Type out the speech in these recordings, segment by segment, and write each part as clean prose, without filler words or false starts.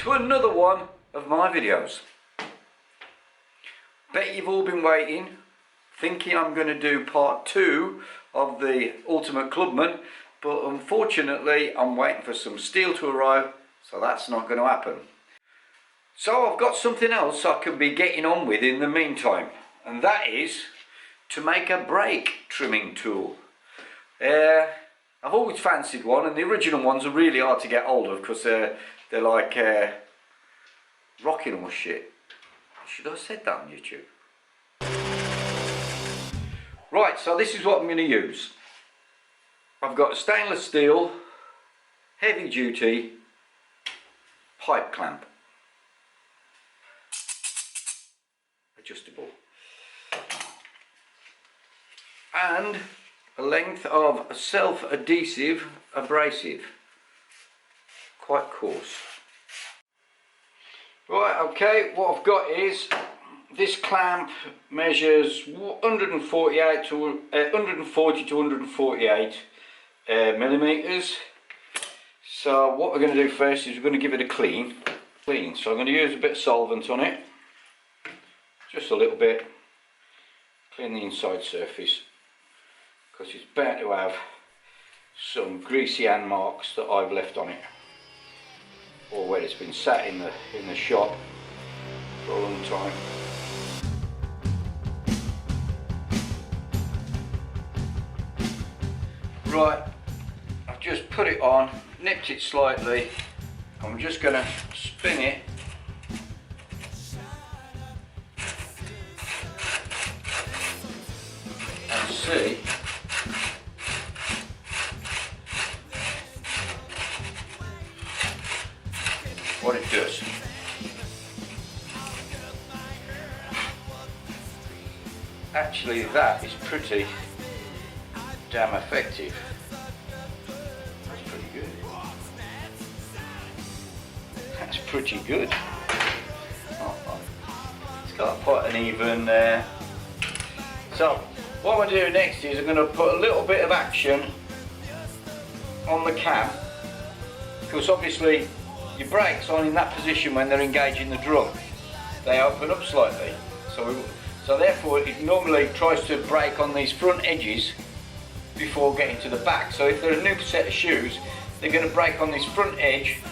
to another one of my videos. Bet you've all been waiting, thinking I'm going to do part 2 of the Ultimate Clubman, but unfortunately I'm waiting for some steel to arrive, so that's not going to happen. So I've got something else I can be getting on with in the meantime, and that is to make a brake trimming tool. I've always fancied one, and the original ones are really hard to get hold of because they're like rocking horse shit. Should I have said that on YouTube? Right, so this is what I'm going to use. I've got a stainless steel, heavy duty pipe clamp. Adjustable. And a length of a self-adhesive abrasive. Quite coarse. Right, okay, what I've got is this clamp measures 140 to 148 millimeters. So what we're going to do first is we're going to give it a clean. So I'm going to use a bit of solvent on it, just a little bit, clean the inside surface, because it's bound to have some greasy hand marks that I've left on it, or where it's been sat in the shop for a long time. Right, I've just put it on, nipped it slightly. I'm just going to spin it and see what it does. Actually, that is pretty damn effective. That's pretty good. That's pretty good. Oh, it's got quite an even. So, what I'm going to do next is I'm going to put a little bit of action on the cam, because obviously your brakes aren't in that position when they're engaging the drum. They open up slightly, so therefore it normally tries to brake on these front edges before getting to the back. So if they're a new set of shoes, they're going to brake on this front edge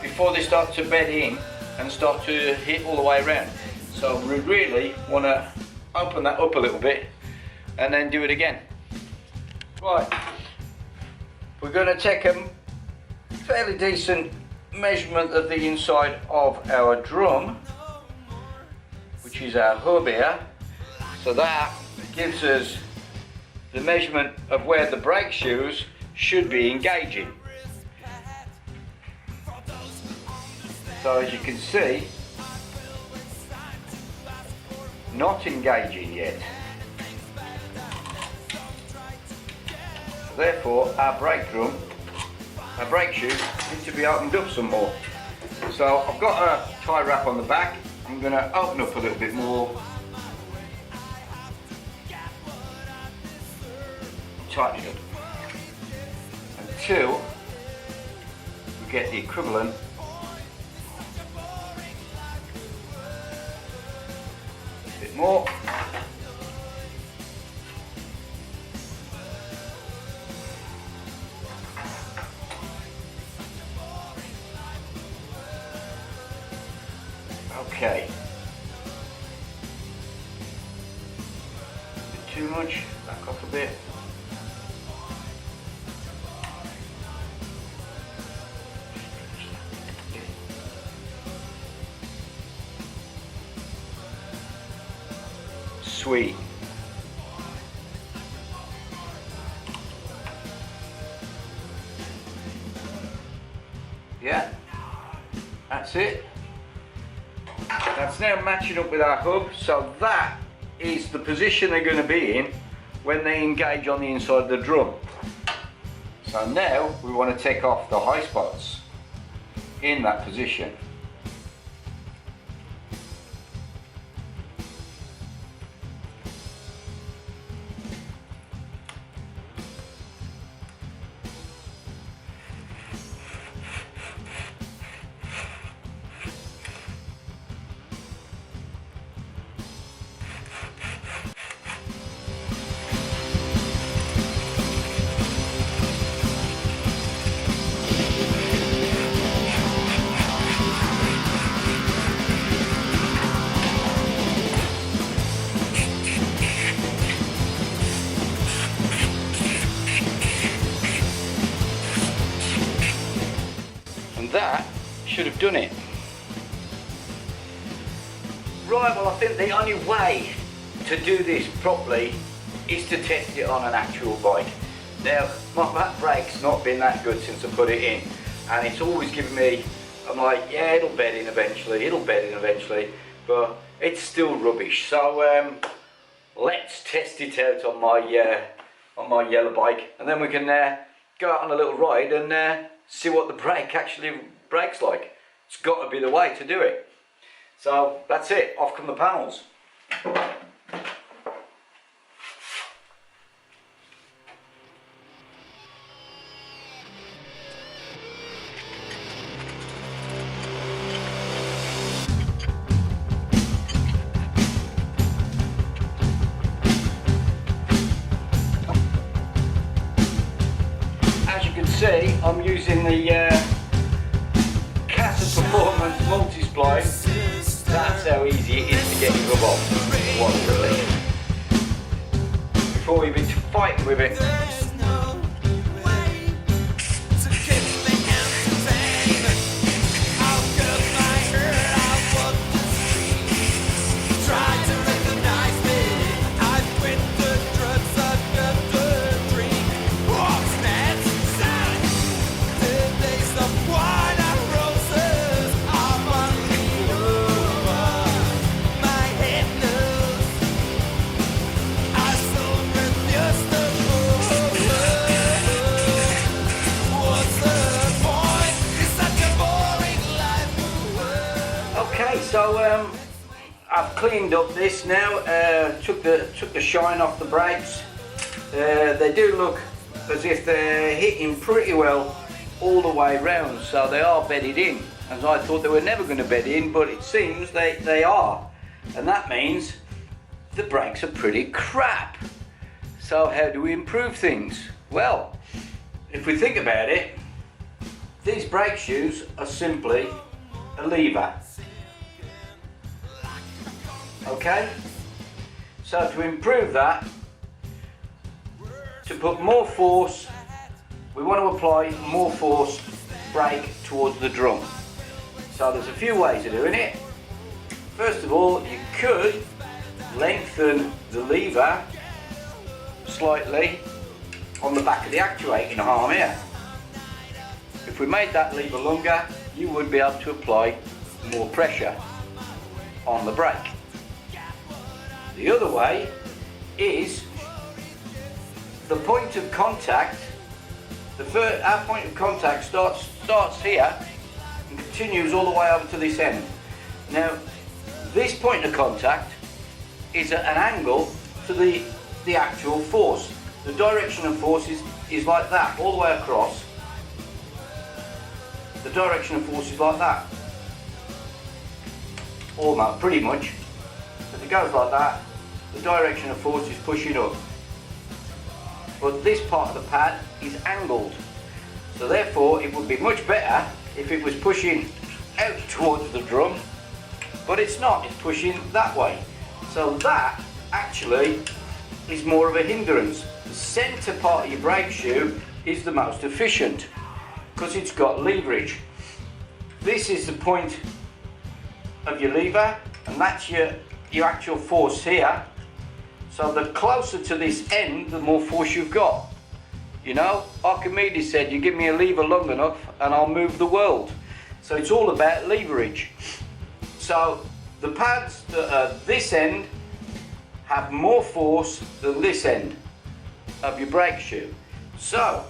before they start to bed in and start to hit all the way around. So we really want to open that up a little bit and then do it again. Right, we're going to take a fairly decent measurement of the inside of our drum, which is our hub here. So that gives us the measurement of where the brake shoes should be engaging. So as you can see, not engaging yet. So therefore our brake shoes need to be opened up some more. So I've got a tie wrap on the back. I'm going to open up a little bit more, tighten it up until we get the equivalent a bit more. Okay. A bit too much, back off a bit. Sweet. Yeah, that's it. That's now matching up with our hub, so that is the position they're going to be in when they engage on the inside of the drum. So now we want to take off the high spots in that position. should have done it. Right, well I think the only way to do this properly is to test it on an actual bike. Now, my brake's not been that good since I put it in, and it's always given me, I'm like, yeah, it'll bed in eventually, but it's still rubbish. So let's test it out on my yellow bike, and then we can go out on a little ride and see what the brake actually brakes like. It's got to be the way to do it. So that's it, off come the panels. As you can see, I'm using the Casa Performance multi-spline. That's how easy it is to get your rub off. What a relief. Before you've been fighting with it. So I've cleaned up this now, took the shine off the brakes. They do look as if they're hitting pretty well all the way round, so they are bedded in. As I thought they were never going to bed in, but it seems they are. And that means the brakes are pretty crap. So how do we improve things? Well, if we think about it, these brake shoes are simply a lever. Okay, so to improve that, to put more force, we want to apply more force brake towards the drum. So there's a few ways of doing it. First of all, you could lengthen the lever slightly on the back of the actuating arm here. If we made that lever longer, you would be able to apply more pressure on the brake. The other way is the point of contact. Our point of contact starts here and continues all the way over to this end. Now, this point of contact is at an angle to the actual force. The direction of force is like that, all the way across. The direction of force is like that. Almost, pretty much. If it goes like that, the direction of force is pushing up. But this part of the pad is angled. So therefore it would be much better if it was pushing out towards the drum, but it's not, it's pushing that way. So that actually is more of a hindrance. The centre part of your brake shoe is the most efficient because it's got leverage. This is the point of your lever, and that's your actual force here. So the closer to this end, the more force you've got. You know, Archimedes said, you give me a lever long enough and I'll move the world. So it's all about leverage. So the pads that are this end have more force than this end of your brake shoe. So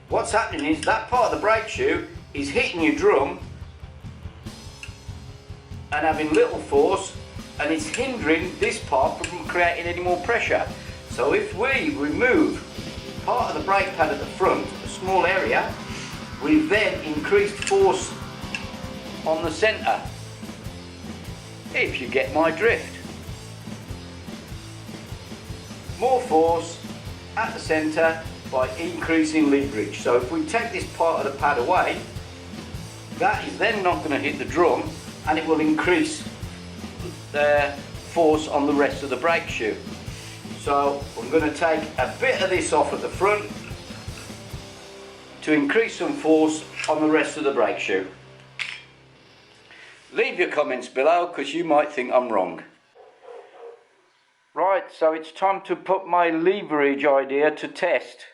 what's happening is that part of the brake shoe is hitting your drum and having little force, and it's hindering this part from creating any more pressure. So if we remove part of the brake pad at the front, a small area, we've then increased force on the centre, if you get my drift. More force at the centre by increasing leverage. So if we take this part of the pad away, that is then not going to hit the drum, and it will increase the force on the rest of the brake shoe. So I'm going to take a bit of this off at the front to increase some force on the rest of the brake shoe. Leave your comments below because you might think I'm wrong. Right, so it's time to put my leverage idea to test.